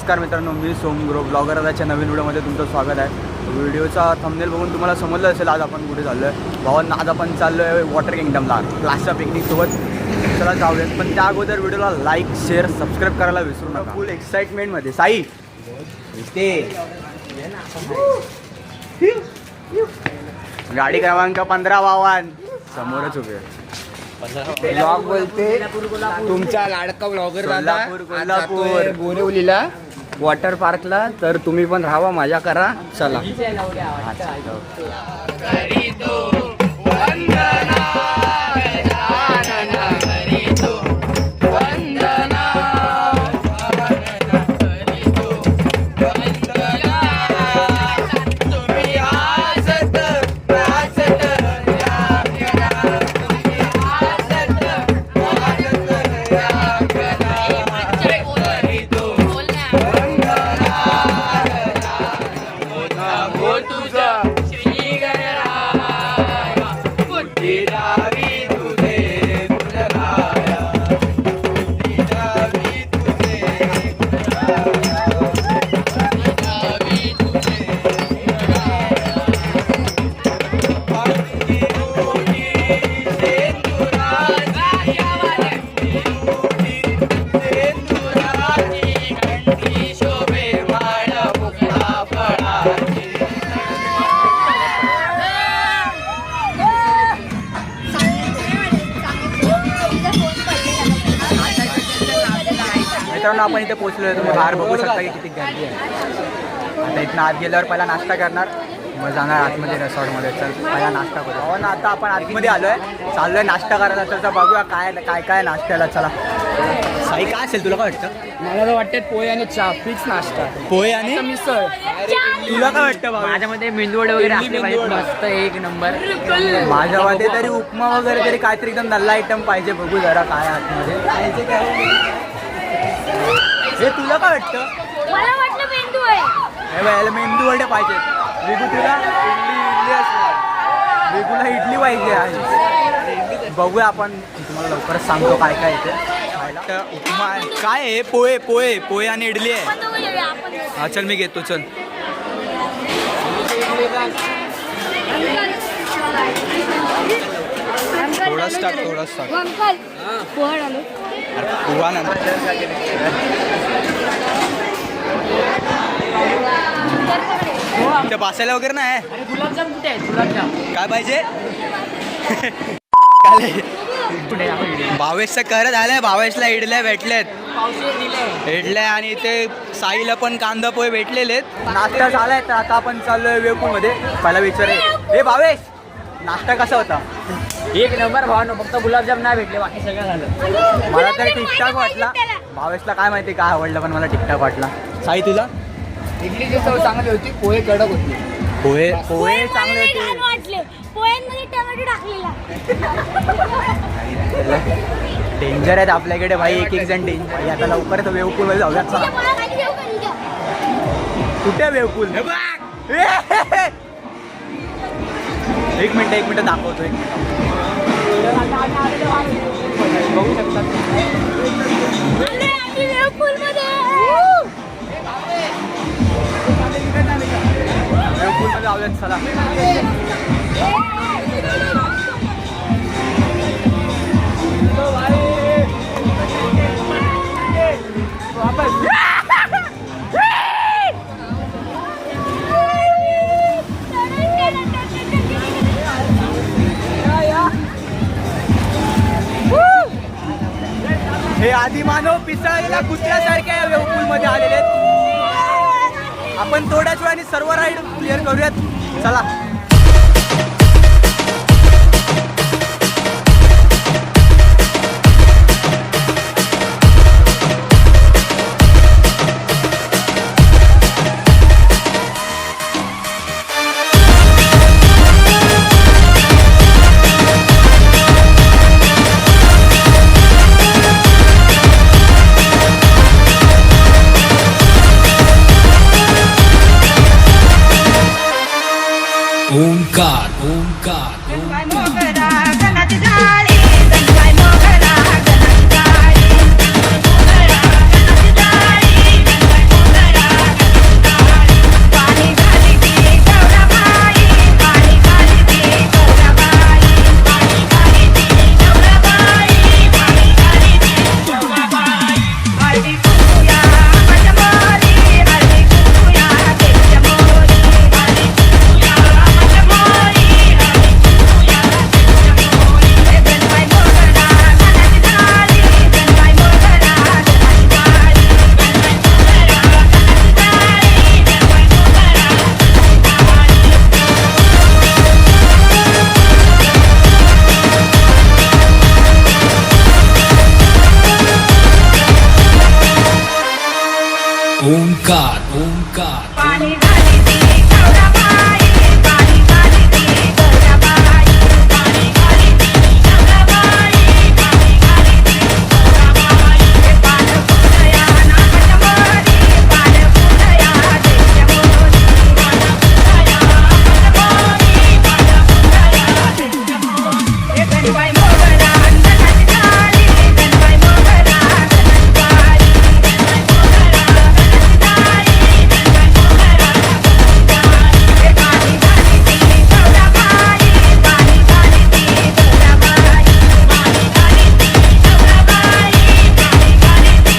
नमस्कार मित्रांनो, मी सोमग्रो ब्लॉगरच्या नवीन व्हिडिओमध्ये तुमचं स्वागत आहे। व्हिडिओचा थंबनेल बघून तुम्हाला समजलं असेल आज आपण कुठे चाललो आहे। भावांना आज आपण चाललो आहे वॉटर किंगडमला क्लासच्या पिकनिकसोबत। चला जाऊयात, पण त्या अगोदर व्हिडिओला लाईक शेअर सबस्क्राईब करायला विसरू नका। फुल एक्साइटमेंटमध्ये साई इथे गाडी क्रमांक 15 भावान समोरच उभे ब्लॉग बोलते तुमचा लाडका ब्लॉगर दादा कोल्हापूर बोरिवलीला वॉटर पार्कला, तर तुम्ही पण राहावा, मजा करा। चला मित्रांनो, आपण इथे पोहोचलो आहे। तुम्ही बाहेर बघू शकता की किती गर्दी आहे। आता इथनं आत गेल्यावर पहिला नाश्ता करणार, मग जाणार आतमध्ये रिसॉर्टमध्ये। चल पहिला नाश्ता करू। हो ना, आता आपण आतमध्ये आलो आहे, चाललो आहे नाश्ता करायला। तर बघूया काय काय काय नाश्त्याला। चला साई, काय असेल तुला काय वाटतं? मला तर वाटतं पोहे आणि चहा फिक्स नाश्ता, पोहे आणि मिसळ। तुला काय वाटतं बाबा? माझ्यामध्ये मेंदूवडे वगैरे असले पाहिजे, मस्त एक नंबर। माझ्या मध्ये तरी उपमा वगैरे तरी काहीतरी एकदम नल्ला आयटम पाहिजे। बघू जरा काय आतमध्ये। हे तुला काय वाटतं? मला वाटलं मेंदू आहे। हे बायला मेंदू वडे पाहिजे। विगू तुला इडली असणार, विगूला इडली पाहिजे आहे। बघूया, आपण तुम्हाला लवकरच सांगतो काय काय येते। उपमा आहे, काय आहे? पोहे पोहे पोहे आणि इडली आहे। हा चल मी घेतो, चल थोडाच टाक, थोडाच टाक। पोहा नंतर इथे बसायला वगैरे नाही। गुलाबजाम कुठे आहे? गुलाबजाम काय पाहिजे? भावेशचं कर झालंय, भावेशला इडल्या भेटलेत, इडल्या, आणि इथे साईला पण कांदा पोहे भेटलेले आहेत। नाश्ता झालाय, तर आता आपण चाललोय वेवपूलमध्ये। पहिला विचारे, हे भावेश नाश्ता कसा होता? एक नंबर भावानो, फक्त गुलाबजाम नाही भेटले, बाकी सगळं झालं। मला तर ठीकठाक वाटला। भावेशला काय माहिती काय आवडलं, पण मला ठीकठाक वाटला। साई तुला? इडलीची चव चांगली होती, पोहे कडक होते। पोहे पोहे चांगले होते। वाटले पोह्यांमध्ये टोमॅटो टाकलेला। डेंजर आहेत आपल्याकडे भाई, एक एक जण डेंजर भाई। आता लवकरच वेवपूलमध्ये जाऊयात। चला कुठे वेवपूल? एक मिनिट दाखवतो, एक मिनिट बघू शकतात। वेवपूलमध्ये जाऊयात, चला। हे आदिमानव पिसाळलेला कुत्र्यासारख्या या वेवपूलमध्ये आलेले आहेत। आपण थोड्याच वेळाने सर्व राईड क्लिअर करूयात, चला। ओंकार ओंकार ओंकार ओंकार पाणी घाली ती गौराबाई, पाणी घाली ती गौराबाई, पाणी घाली ती गौराबाई, पाणी घाली ती गौराबाई. हे पान फुलया नाकाच्या मोरी, पान फुलया देशाच्या मोरी, पान फुलया नाकाच्या मोरी, पान फुलया देशाच्या मोरी. हे गणबाई मोगरा अंगणाची झाली, गणबाई मोगरा अंगणाची झाली, गणबाई मोगरा अंगणाची झाली, गणबाई मोगरा अंगणाची झाली. हे पाणी घाली ती गौराबाई, पाणी घाली ती गौराबाई, पाणी घाली ती गौराबाई, पाणी घाली ती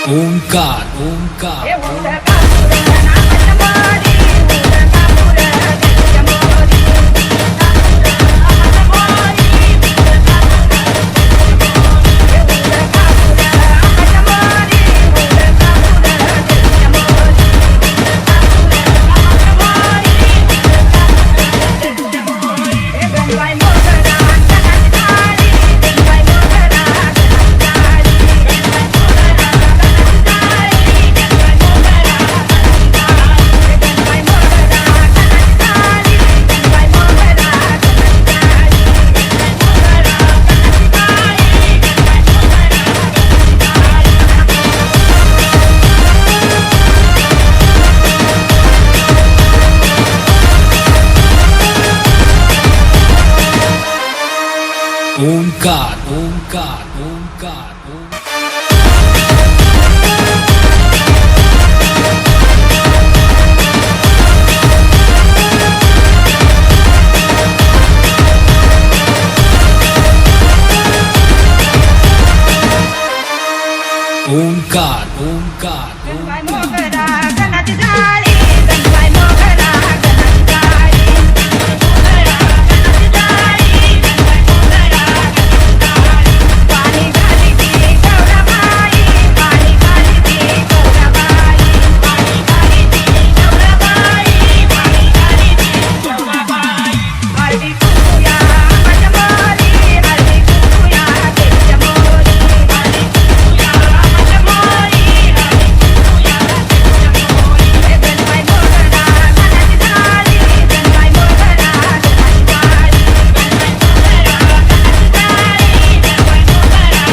ओंकार ओंकार हे उडका पुरया नाकाच्या मोरी, उडका पुरया देशाच्या मोरी, उडका पुरया नाकाच्या मोरी, उडका पुरया देशाच्या मोरी. हे उडका पुरया नाकाच्या मोरी, उडका पुरया देशाच्या मोरी, उडका पुरया नाकाच्या मोरी, उडका पुरया देशाच्या मोरी. हे गणबाई मोगरा अंगणाची झाली, गणबाई मोगरा अंगणाची झाली, गणबाई मोगरा अंगणाची झाली, गणबाई मोगरा अंगणाची झाली. हे गणबाई मोगरा अंगणाची झाली, गणबाई मोगरा अंगणाची झाली, गणबाई मोगरा अंगणाची झाली, गणबाई ओंकार ओंकार ओंकार ओंकार ओंकार गणबाई मोगरा अंगणाची झाली, गणबाई मोगरा अंगणाची झाली, गणबाई मोगरा अंगणाची झाली, गणबाई मोगरा अंगणाची झाली. पाणी घाली ती गौराबाई, पाणी घाली ती गौराबाई, पाणी घाली ती गौराबाई, पाणी घाली ती गौराबाई. हळदी कुंकूया आंबाच्या मोरी, हळदी कुंकूया देशाच्या मोरी, हळदी कुंकूया आंबाच्या मोरी, हळदी कुंकूया देशाच्या मोरी. हे गणबाई मोगरा अंगणाची झाली, गणबाई मोगरा अंगणाची झाली, गणबाई मोगरा अंगणाची झाली, गणबाई मोगरा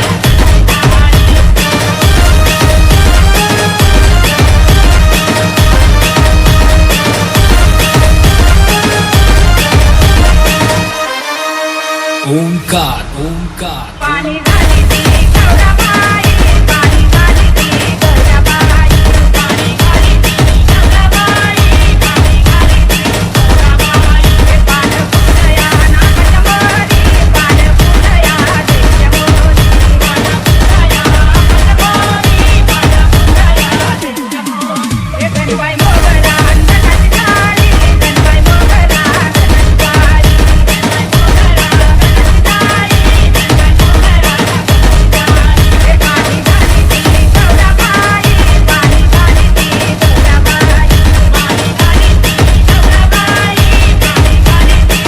ओंकार ओंकार पाणी घाली ती गौराबाई, पाणी घाली ती गौराबाई, पाणी घाली ती गौराबाई, पाणी घाली ती गौराबाई. हे पान फुलया नाकाच्या मोरी, पान फुलया देशाच्या मोरी, पान फुलया नाकाच्या मोरी, पान फुलया देशाच्या मोरी. हे गणबाई मोगरा अंगणाची झाली, गणबाई मोगरा अंगणाची झाली, गणबाई मोगरा अंगणाची झाली, गणबाई मोगरा अंगणाची झाली. हे पाणी घाली ती गौराबाई, पाणी घाली ती गौराबाई, पाणी घाली ती गौराबाई, पाणी घाली ती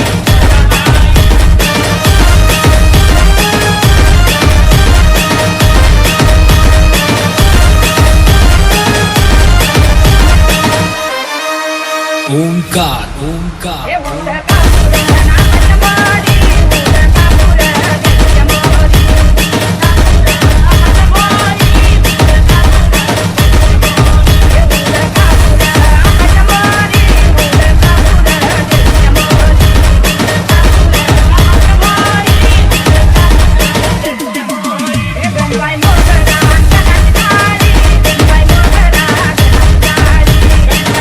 ओंकार ओंकार हे उडका पुरया नाकाच्या मोरी, उडका पुरया देशाच्या मोरी, उडका पुरया नाकाच्या मोरी, उडका पुरया देशाच्या मोरी. हे उडका पुरया नाकाच्या मोरी, उडका पुरया देशाच्या मोरी, उडका पुरया नाकाच्या मोरी, उडका पुरया देशाच्या मोरी. हे गणबाई मोगरा अंगणाची झाली, गणबाई मोगरा अंगणाची झाली, गणबाई मोगरा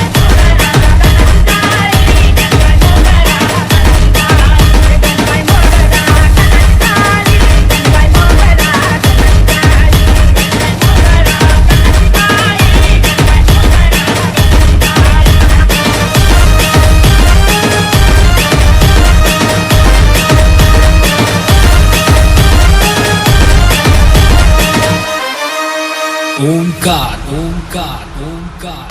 अंगणाची झाली, गणबाई मोगरा अंगणाची झाली. हे गणबाई मोगरा अंगणाची झाली, गणबाई मोगरा अंगणाची झाली, गणबाई मोगरा अंगणाची झाली, गणबाई मोगरा ओंकार ओंकार ओंकार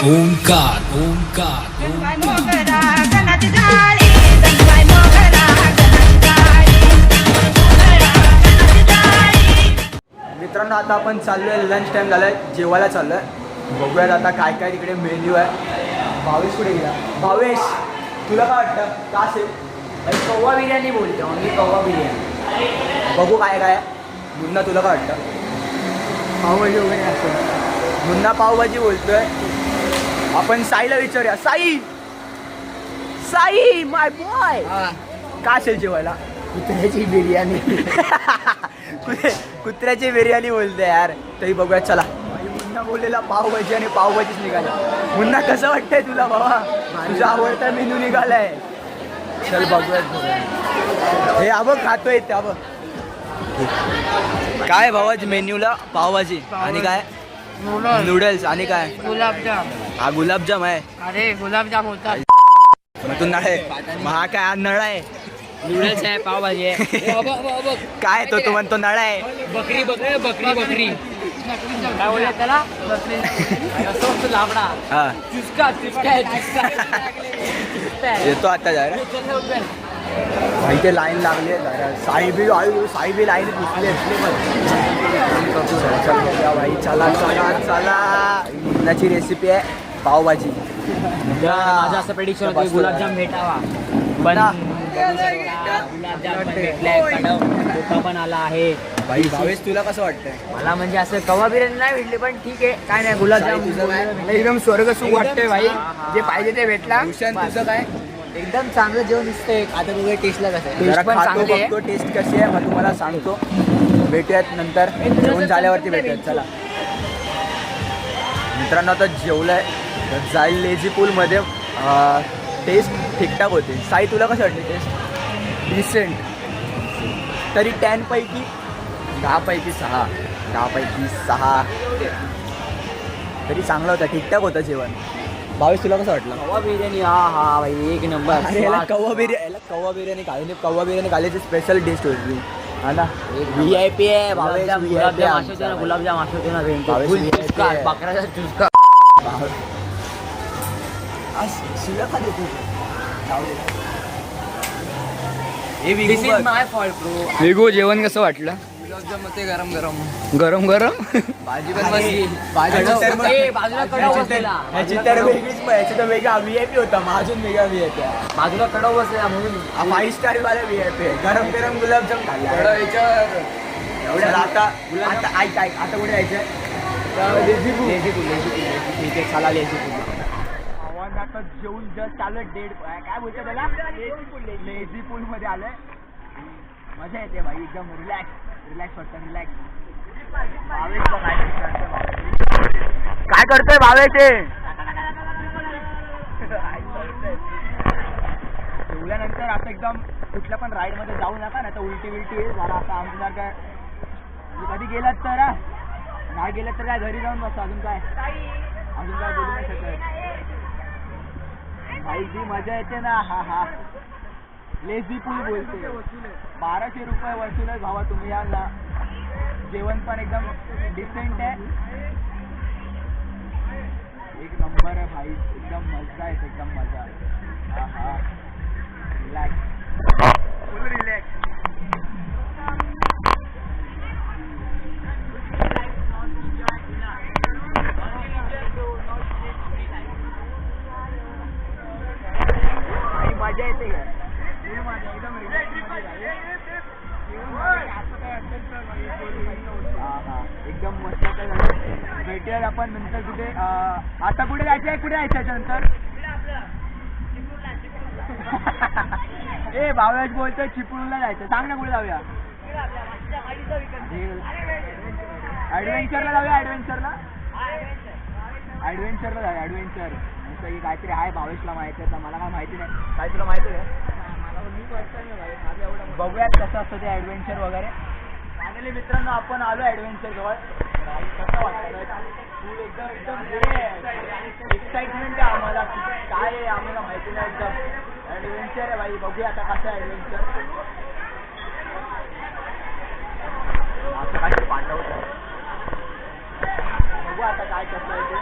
ओंकार ओंकार गणबाई मोगरा गणाची जाळी गणबाई मोगरा गणाची जाळी मोगरा गणाची जाळी. मित्रांनो आता आपण चाललोय, लंच टाइम झालाय, जेवायला चाललोय. बघूयात आता काय काय तिकडे मेन्यू आहे. भावेश कुठे गेला? भावेश तुला काय वाटतं का असेल? कव्वा बिर्याणी बोलतो मी, कव्वा बिर्याणी. बघू काय काय आहे. मुन्ना तुला काय वाटतं? पावभाजी वगैरे असेल. मुन्ना पावभाजी बोलतोय. आपण साईला विचारूया. साई, साई माय बॉय, काय असेल जेवायला? कुत्र्याची बिर्याणी. कुत्र्याची बिर्याणी बोलते यार. तरी बघूया चला. मुन्ना बोललेला पावभाजी आणि पावभाजीच निघाला. मुन्ना कसं वाटतंय तुला बाबा? तुझा आवडता मेनू निघालाय. चल बघूया. हे अब खातोय ते अब. काय भावाजी मेन्यूला? पावभाजी आणि काय? नूडल्स आणि काय? गुलाबजाम. हा गुलाबजाम आहे. अरे गुलाबजाम होता. मग तू नळ आहे. मग हा काय? हा नळ आहे. नूडल्स आहे, पावभाजी आहे. काय तो म्हणतो नळ आहे. बकरी बकरी बकरी बकरी काय बोलत त्याला? असं असतं लाबडा. हा चुसका चुसका आहे, चुसका. येतो आता जरा. इथे लाईन लागली आहे जरा. साई बी लाईन घुसले. भाई चला चला चला. मुन्नाची रेसिपी आहे पावभाजी. माझं असं प्रेडिक्शन होतं की गुलाबजाम भेटावा, पण गुलाबजाम पण भेटलाय. धोका पण आला आहे. भाई भावेश तुला कसं वाटतंय? मला म्हणजे असं कवा बिर्याणी नाही भेटली, पण ठीक आहे, काय नाही. गुलाबजाम साई, तुझं काय? एकदम स्वर्ग सुख वाटतंय भाई. जे पाहिजे ते भेटला. भूषण तुझं काय? एकदम चांगलं जेवण दिसतंय. आता बघूया टेस्टला कसं आहे. जरा टेस्ट पण खातो चांगली बघतो आहे. टेस्ट कशी आहे मग तुम्हाला सांगतो. भेटूयात नंतर, जेवण झाल्यावरती भेटूयात. चला मित्रांनो आता जेवलंय, तर जाईल लेझी पूलमध्ये. टेस्ट ठीकठाक होते. साई तुला कसं वाटते टेस्ट? डिसेंट. तरी 10 पैकी 10 पैकी 6. 10 पैकी 6 तरी चांगलं होतं, ठीकठाक होतं जेवण. भावेश तुला कसं वाटलं? कवा बिर्याणी हा हा भाई एक नंबर. अरे याला कव्वा बिर्याणी खायची स्पेशल डिश होती. हा ना, VIP आहे भावेश. गुलाबजाम आठवते ना, गुलाबजाम आठवते ना. भावेश फुल VIP चुसका, आहे. बकऱ्याचा चुसका. शिव्या का देतो? This is my fault, bro. विगो जेवण कसं वाटलं? गुलाबजाम होते गरम गरम. गरम गरम. भाजी पण मस्त. बाजूला कडाव बसलेला. ह्याची तर वेगळीच, ह्याची तर वेगळा VIP होता. माझून वेगळा VIP आहे. बाजूला कडाव बसलेला म्हणून 5 स्टार वाला VIP आहे. गरम गरम गुलाबजाम खाल्ला. एवढ्या आता ऐक आता कुठे जायचं? लेझी पूल. ठीक आहे चला लेझी पूल. आवाज आता जेवून जस्ट चालू डेड काय बोलतो त्याला? लेझी पूल मध्ये आलोय. मजा येते भाई, एकदम रिलॅक्स वाटतं. काय करतोय भावेश? जेवल्यानंतर आता एकदम कुठल्या पण राईड मध्ये जाऊ नका, नाही तर उलटी येईल जरा. आता आमचं काय कधी गेलात तर नाही गेलं तर काय घरी जाऊन बसतो. अजून काय बोलू नाही शकत. भाई जी मजा येते ना. हा लेझी पूल बोलते. 1200 रुपये वसूल आहे भावा. तुम्ही याल ना. जेवण पण एकदम डिसेंट आहे. एक नंबर आहे भाई. एकदम मजा येते, एकदम मजा. हा रिलॅक्स, फुल रिलॅक्स. मजा येते का? एकदम एकदम मस्त. भेटूयात आपण नंतर कुठे. आता कुठे जायचंय? कुठे जायचं याच्यानंतर? ए भावेश बोलतोय चिपळूणला जायचं. सांग ना कुठे जाऊया? ॲडव्हेंचरला जाऊया. ॲडव्हेंचरला जाऊया. ॲडव्हेंचर की काहीतरी आहे. भावेशला माहिती आहे, मला काय माहिती नाही. काय तुला माहिती आहे? बघूयात कसं असतं ते ॲडव्हेंचर वगैरे. फायनली मित्रांनो आपण आलो ॲडव्हेंचर जवळ. कसं वाटतं? एकदम एक्साइटमेंट आहे आम्हाला. काय आहे आम्हाला माहिती नाही. एकदम ॲडव्हेंचर आहे भाई. बघूया आता कसं आहे ॲडव्हेंचर. असं काहीतरी पाठवतं. बघू आता काय कसं आहे ते.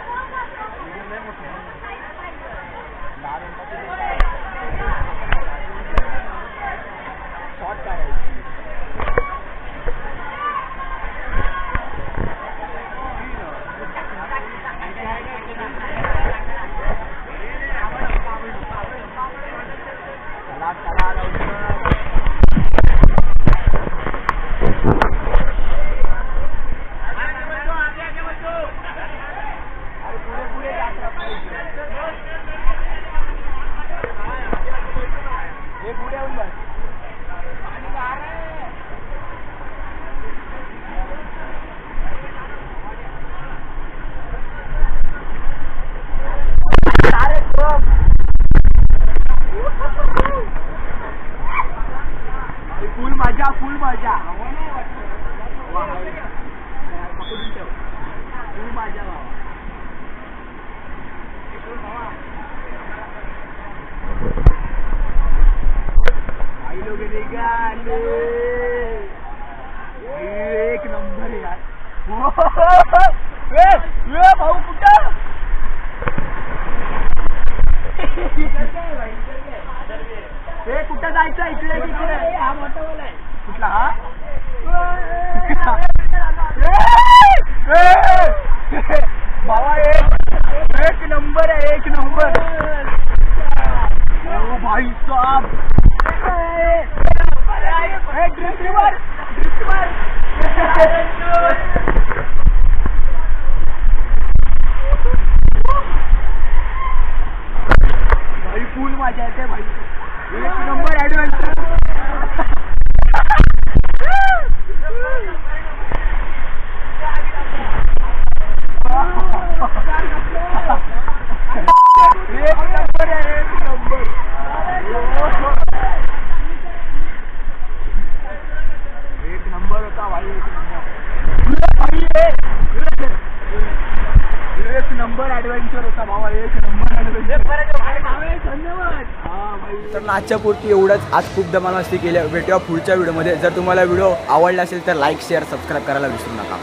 फुल मजा पकडून ठेव फुल मजा भावा आई लोग एक नंबर यार भाऊ कुठं हे कुठं जायचं इकडे इकडे हा मोठा वाला आहे कुठला हा भावा एक नंबर आहे एक नंबर ओ भाई साहब ड्रिफ्ट मार भाई फुल मजा येते भाई एक नंबर ऍडव्हेंचर एक नंबर होता भाई एक नंबर ऍडव्हेंचर होता भावा एक नंबर ऍडव्हेंचर धन्यवाद तर नाचच्या पुरती एवढंच आज खूप धमाल मस्ती केल्या भेटूया पुढच्या व्हिडिओमध्ये जर तुम्हाला व्हिडिओ आवडला असेल तर लाईक शेअर सबस्क्राईब करायला विसरू नका